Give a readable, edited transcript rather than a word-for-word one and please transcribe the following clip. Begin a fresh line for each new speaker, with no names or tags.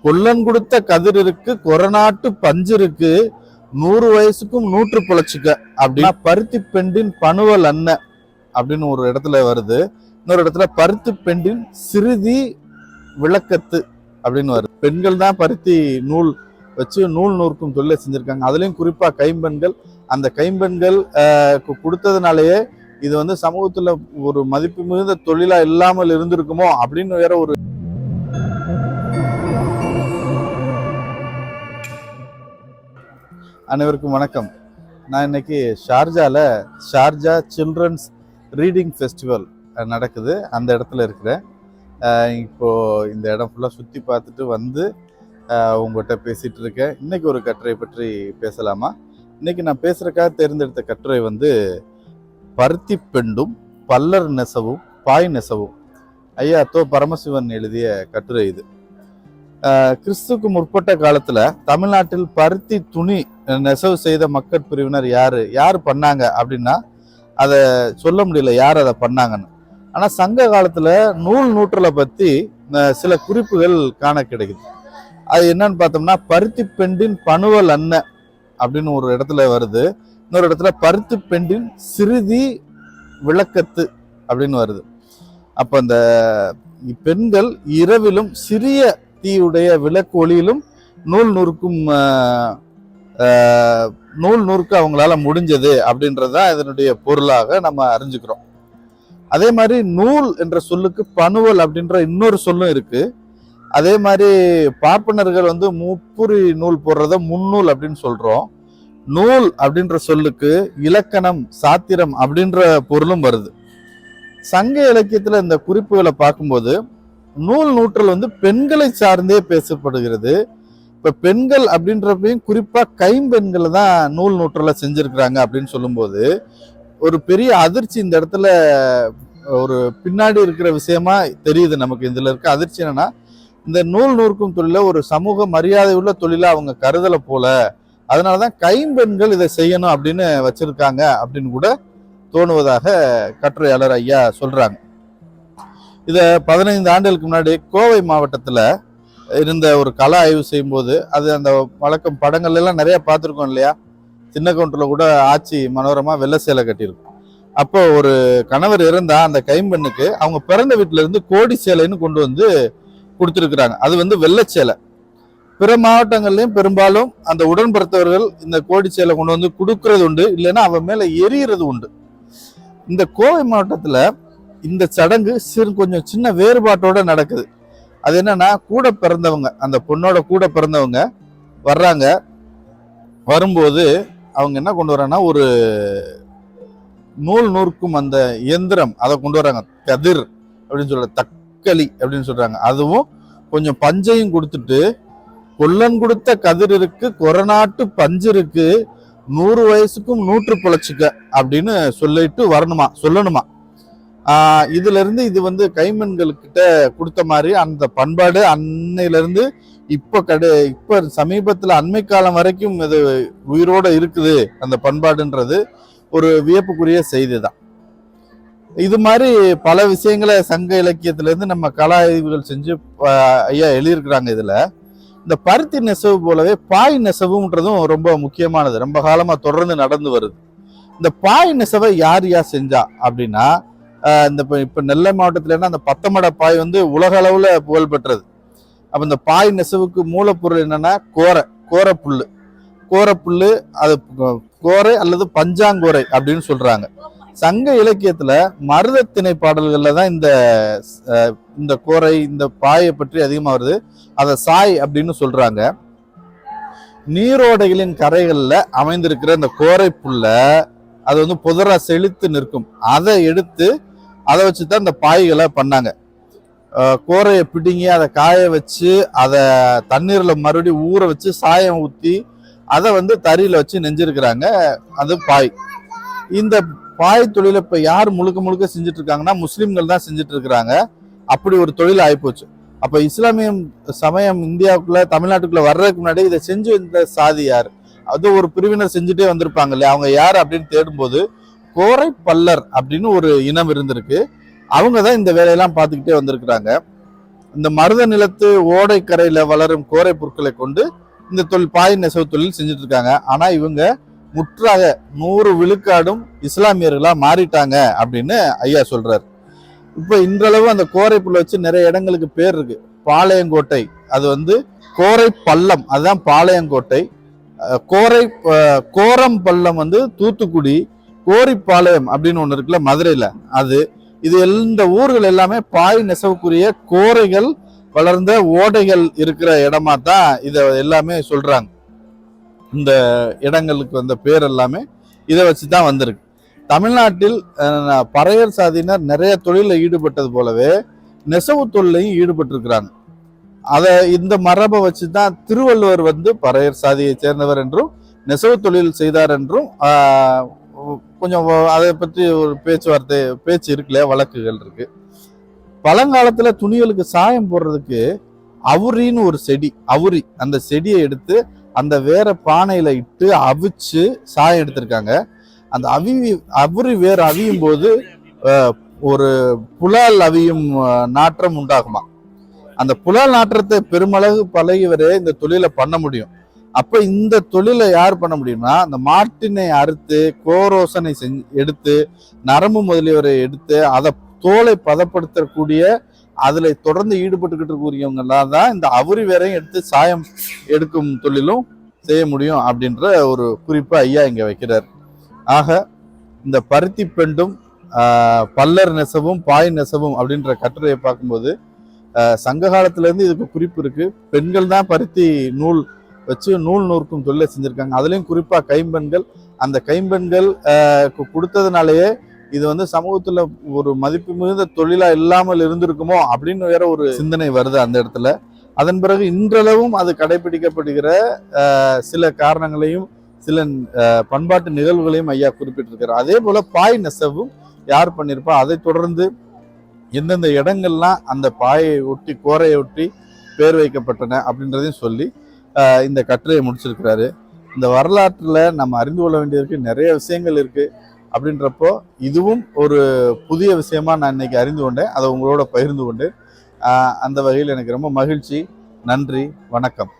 கொல்லன் கொடுத்த கதிர் இருக்கு, கொரநாட்டு பஞ்சு இருக்கு, 100 வயசுக்கும் 100 பிழைச்சுக்க அப்படின்னா பருத்தி பெண்டின் பணுவல் அன்ன அப்படின்னு ஒரு இடத்துல வருது. இன்னொரு இடத்துல பருத்தி பெண்டின் சிறுதி விளக்கத்து அப்படின்னு வருது. பெண்கள் தான் பருத்தி நூல் வச்சு நூல் நூற்கும் தொழிலை செஞ்சிருக்காங்க. அதுலயும் குறிப்பா கைம்பெண்கள். அந்த கைம்பெண்கள் கொடுத்ததுனாலயே இது வந்து சமூகத்துல ஒரு மதிப்பு மிகுந்த தொழிலா இல்லாமல் இருந்திருக்குமோ அப்படின்னு வேற ஒரு. அனைவருக்கும் வணக்கம். நான் இன்னைக்கு ஷார்ஜா சில்ட்ரன்ஸ் ரீடிங் ஃபெஸ்டிவல் நடக்குது. அந்த இடத்துல இருக்கிறேன். இப்போ இந்த இடம் ஃபுல்லாக சுற்றி பார்த்துட்டு வந்து உங்கள்கிட்ட பேசிகிட்டு இருக்கேன். இன்னைக்கு ஒரு கட்டுரை பற்றி பேசலாமா? இன்னைக்கு நான் பேசுகிறக்காக தேர்ந்தெடுத்த கட்டுரை வந்து பருத்தி பெண்டும் பல்லர் நெசவும் பாய் நெசவும். ஐயா தோ பரமசிவன் எழுதிய கட்டுரை இது. கிறிஸ்துக்கு முற்பட்ட காலத்துல தமிழ்நாட்டில் பருத்தி துணி நெசவு செய்த மக்கள் பிரிவினர் யாரு பண்ணாங்க அப்படின்னா அதை சொல்ல முடியல யார் அதை பண்ணாங்கன்னு. ஆனா சங்க காலத்துல நூல் நூற்றலை பத்தி சில குறிப்புகள் காண கிடைக்குது. அது என்னன்னு பார்த்தோம்னா பருத்தி பெண்டின் பணுவல் அன்ன அப்படின்னு ஒரு இடத்துல வருது. இன்னொரு இடத்துல பருத்தி பெண்டின் சிறுதி விளக்கத்து அப்படின்னு வருது. அப்ப அந்த பெண்கள் இரவிலும் சிறிய தீயுடைய விளக்கு ஒளியிலும் நூல் நூறுக்கு அவங்களால முடிஞ்சது அப்படின்றதான் இதனுடைய பொருளாக நம்ம அறிஞ்சுக்கிறோம். அதே மாதிரி நூல் என்ற சொல்லுக்கு பணுவல் அப்படின்ற இன்னொரு சொல்லும் இருக்கு. அதே மாதிரி பார்ப்பனர்கள் வந்து முப்புரி நூல் போடுறத முன்னூல் அப்படின்னு சொல்றோம். நூல் அப்படின்ற சொல்லுக்கு இலக்கணம் சாத்திரம் அப்படின்ற பொருளும் வருது. சங்க இலக்கியத்துல இந்த குறிப்புகளை பார்க்கும்போது நூல் நூற்றல் வந்து பெண்களை சார்ந்தே பேசப்படுகிறது. இப்ப பெண்கள் அப்படின்றப்பையும் குறிப்பா கைம்பெண்களை தான் நூல் நூற்றலை செஞ்சிருக்கிறாங்க அப்படின்னு சொல்லும்போது ஒரு பெரிய அதிர்ச்சி இந்த இடத்துல ஒரு பின்னாடி இருக்கிற விஷயமா தெரியுது நமக்கு. இதுல இருக்க அதிர்ச்சி என்னன்னா இந்த நூல் நூற்கும் தொழில ஒரு சமூக மரியாதை உள்ள தொழில அவங்க கருதலை போல, அதனாலதான் கைம்பெண்கள் இதை செய்யணும் அப்படின்னு வச்சிருக்காங்க அப்படின்னு கூட தோணுவதாக கட்டுரையாளர் ஐயா சொல்றாங்க. இதை 15 ஆண்டுகளுக்கு முன்னாடி கோவை மாவட்டத்தில் இருந்த ஒரு கலை ஆய்வு செய்யும் போது அது அந்த வழக்கம் படங்கள் எல்லாம் நிறைய பார்த்துருக்கோம் இல்லையா? சின்ன கவுண்டரில் கூட ஆட்சி மனோரமா வெள்ளை சேலை கட்டியிருக்கும். அப்போ ஒரு கணவர் இருந்தா அந்த கைம்பெண்ணுக்கு அவங்க பிறந்த வீட்டுல இருந்து கோடி சேலைன்னு கொண்டு வந்து கொடுத்துருக்குறாங்க. அது வந்து வெள்ளை சேலை. பிற மாவட்டங்கள்லயும் பெரும்பாலும் அந்த உடன்பிறத்தவர்கள் இந்த கோடி சேலை கொண்டு வந்து கொடுக்கறது உண்டு, இல்லைன்னா அவன் மேல எரியறது உண்டு. இந்த கோவை மாவட்டத்துல இந்த சடங்கு கொஞ்சம் சின்ன வேறுபாட்டோட நடக்குது. அது என்னன்னா கூட பிறந்தவங்க, அந்த பொண்ணோட கூட பிறந்தவங்க வர்றாங்க. வரும்போது அவங்க என்ன கொண்டு வராங்கன்னா ஒரு நூல் நூற்கும் அந்த இயந்திரம் அதை கொண்டு வராங்க. கதிர் அப்படின்னு சொல்ற தக்களி அப்படின்னு சொல்றாங்க. அதுவும் கொஞ்சம் பஞ்சையும் கொடுத்துட்டு கொல்லன் கொடுத்த கதிர் இருக்கு, கொரநாட்டு பஞ்சு இருக்கு, 100 வயசுக்கும் 100 பிழைச்சுக்க அப்படின்னு சொல்லணுமா. இதுல இருந்து இது வந்து கைம்பெண்கள்கிட்ட கொடுத்த மாதிரி அந்த பண்பாடு அன்னையில இருந்து இப்ப சமீபத்துல அண்மை காலம் வரைக்கும் இது உயிரோட இருக்குது. அந்த பண்பாடுன்றது ஒரு வியப்புக்குரிய செய்தி தான். இது மாதிரி பல விஷயங்களை சங்க இலக்கியத்துல இருந்து நம்ம கலா ஆய்வுகள் செஞ்சு ஐயா எழுதியிருக்கிறாங்க. இதுல இந்த பருத்தி நெசவு போலவே பாய் நெசவுன்றதும் ரொம்ப முக்கியமானது. ரொம்ப காலமா தொடர்ந்து நடந்து வருது. இந்த பாய் நெசவை யார் செஞ்சா அப்படின்னா இந்த இப்ப நெல்லை மாவட்டத்துல அந்த பத்தமட பாய் வந்து உலக அளவுல புகழ் பெற்றது. அப்ப இந்த பாய் நெசவுக்கு மூலப்பொருள் என்னன்னா கோரப்புல்லு, அது கோரை அல்லது பஞ்சாங்கோரை அப்படின்னு சொல்றாங்க. சங்க இலக்கியத்துல மருத திணை பாடல்கள்ல தான் இந்த கோரை இந்த பாயை பற்றி அதிகமா வருது. அதை சாய் அப்படின்னு சொல்றாங்க. நீரோடைகளின் கரைகள்ல அமைந்திருக்கிற இந்த கோரை புல்ல அது வந்து புதரா செழித்து நிற்கும். அதை வச்சுதான் இந்த பாய்களை பண்ணாங்க. கோரையை பிடுங்கி அதை காய வச்சு அதை தண்ணீர்ல மறுபடியும் ஊற வச்சு சாயம் ஊத்தி அதை வந்து தறியில வச்சு நெஞ்சிருக்கிறாங்க. அது பாய். இந்த பாய் தொழிலை இப்ப யார் முழுக்க செஞ்சுட்டு இருக்காங்கன்னா முஸ்லிம்கள் தான் செஞ்சுட்டு இருக்கிறாங்க. அப்படி ஒரு தொழில் ஆயிப்போச்சு. அப்ப இஸ்லாமிய சமயம் இந்தியாவுக்குள்ள தமிழ்நாட்டுக்குள்ள வர்றதுக்கு முன்னாடி இதை செஞ்சு இந்த சாதி யார், அது ஒரு பிரிவினர் செஞ்சுட்டே வந்திருப்பாங்க இல்லையா? அவங்க யார் அப்படின்னு தேடும்போது கோரை பல்லர் அப்படின்னு ஒரு இனம் இருந்திருக்கு. அவங்க தான் இந்த வேலையெல்லாம் பார்த்துக்கிட்டே வந்திருக்கிறாங்க. இந்த மருத நிலத்து ஓடைக்கரையில வளரும் கோரை பொருட்களை கொண்டு இந்த தொழில் பாய் நெசவு தொழில் செஞ்சுட்டு இருக்காங்க. ஆனா இவங்க முற்றாக 100 விழுக்காடும் இஸ்லாமியர்களா மாறிட்டாங்க அப்படின்னு ஐயா சொல்றாரு. இப்ப இன்றளவு அந்த கோரை புல்லை வச்சு நிறைய இடங்களுக்கு பேர் இருக்கு. பாளையங்கோட்டை, அது கோரை பள்ளம், அதுதான் பாளையங்கோட்டை. கோரம் பள்ளம் தூத்துக்குடி. கோரிப்பாளையம் அப்படின்னு ஒண்ணு இருக்குல்ல மதுரையில, இது இந்த ஊர்கள் எல்லாமே பாய் நெசவுக்குரிய கோரைகள் வளர்ந்த ஓடைகள் இருக்கிற இடமா தான் இதை எல்லாமே சொல்றாங்க. இந்த இடங்களுக்கு வந்த பேர் எல்லாமே இதை வச்சுதான் வந்திருக்கு. தமிழ்நாட்டில் பறையர் சாதியினர் நிறைய தொழிலில் ஈடுபட்டது போலவே நெசவு தொழிலையும் ஈடுபட்டு இருக்கிறாங்க. இந்த மரபை வச்சுதான் திருவள்ளுவர் பறையர் சாதியை சேர்ந்தவர் என்றும் நெசவு தொழில் செய்தார் என்றும் கொஞ்சம் அதை பற்றி ஒரு பேச்சு இருக்குல்ல, வழக்குகள் இருக்கு. பழங்காலத்துல துணிகளுக்கு சாயம் போடுறதுக்கு அவுரின்னு ஒரு செடி, அவுரி, அந்த செடியை எடுத்து அந்த வேற பானையில இட்டு அவிச்சு சாயம் எடுத்திருக்காங்க. அந்த அவுரி வேற அவியும் போது ஒரு புலால் அவியும் நாற்றம் உண்டாகுமா. அந்த புலால் நாற்றத்தை பெருமளவு பழகிவரே இந்த தொழிலை பண்ண முடியும். அப்ப இந்த தொழிலை யார் பண்ண முடியும்னா, அந்த மாட்டினை அறுத்து கோரோசனை எடுத்து நரம்பு முதலியவரை எடுத்து அதை தோலை பதப்படுத்தக்கூடிய அதுல தொடர்ந்து ஈடுபட்டுக்கிட்டு இருக்கக்கூடியவங்கலாம் தான் இந்த அவுரி வேறையும் எடுத்து சாயம் எடுக்கும் தொழிலும் செய்ய முடியும் அப்படின்ற ஒரு குறிப்பை ஐயா இங்க வைக்கிறார். ஆக இந்த பருத்தி பெண்டும் பல்லர் நெசவும் பாய் நெசவும் அப்படின்ற கட்டுரையை பார்க்கும்போது சங்க காலத்துல இருந்து இதுக்கு குறிப்பு இருக்கு. பெண்கள் தான் பருத்தி நூல் வச்சு நூல் நூற்கும் தொழிலை செஞ்சிருக்காங்க. அதுலயும் குறிப்பா கைம்பெண்கள், அந்த கைம்பெண்கள் கொடுத்ததுனாலயே இது சமூகத்துல ஒரு மதிப்பு மிகுந்த தொழிலா இல்லாமல் இருந்திருக்குமோ அப்படின்னு வேற ஒரு சிந்தனை வருது அந்த இடத்துல. அதன் பிறகு இன்றளவும் அது கடைபிடிக்கப்படுகிற சில காரணங்களையும் சில பண்பாட்டு நிகழ்வுகளையும் ஐயா குறிப்பிட்டிருக்கிறார். அதே போல பாய் நெசவும் யார் பண்ணியிருப்பா, அதை தொடர்ந்து எந்தெந்த இடங்கள்லாம் அந்த பாயை ஒட்டி கோரையை ஒட்டி பேர் வைக்கப்பட்டன அப்படின்றதையும் சொல்லி இந்த கட்டுரையை முடிச்சிருக்கிறாரு. இந்த வரலாற்றுல நம்ம அறிந்து கொள்ள வேண்டியதற்கு நிறைய விஷயங்கள் இருக்கு. அப்படின்றப்போ இதுவும் ஒரு புதிய விஷயமா நான் இன்னைக்கு அறிந்து கொண்டேன். அதை உங்களோட பகிர்ந்து கொண்டு அந்த வகையில் எனக்கு ரொம்ப மகிழ்ச்சி. நன்றி, வணக்கம்.